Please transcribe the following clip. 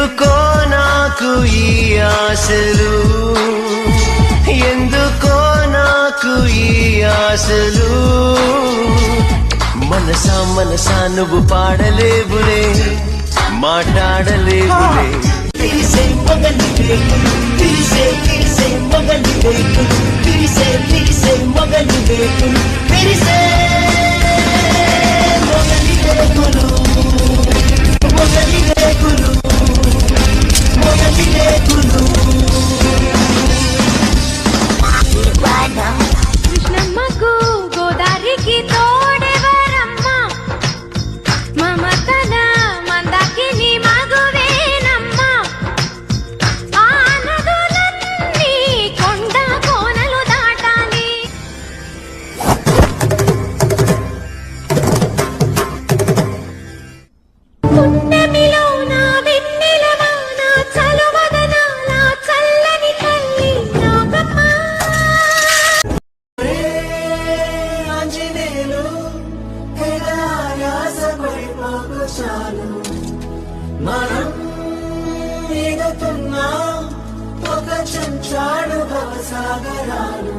ఎందుకో నాకు ఈ ఆశలు, ఎందుకో నాకు ఈ ఆశలు. మనసా మనసా నువ్వు పాడలేవులే, మాట్లాడలేవులే. తీసే మొగలి వేకులు, తీసే తీసే మొగలి వేకులు, తీసే తీసే మొగలి వేకులు, తీసే మొగలి వేకులు, మొగలి వేకులు, మొగలి వేకులు. కృష్ణమ్మకు గోదారికి తోడెవరమ్మ, మమతన మందాకిని మగువేనమ్మ. ఆ నదులన్నీ కొండ కోనలు దాటాలి. పున్నమిలో నా వెన్నెలవా, నా చలువదన, నా చల్లని తల్లి నాగమ్మ. ఆంజనేయులు కైలాసపడిపోకు చాలు, మనం ఈదుతున్నా ఒక చెంచాడు భవసాగరాలు.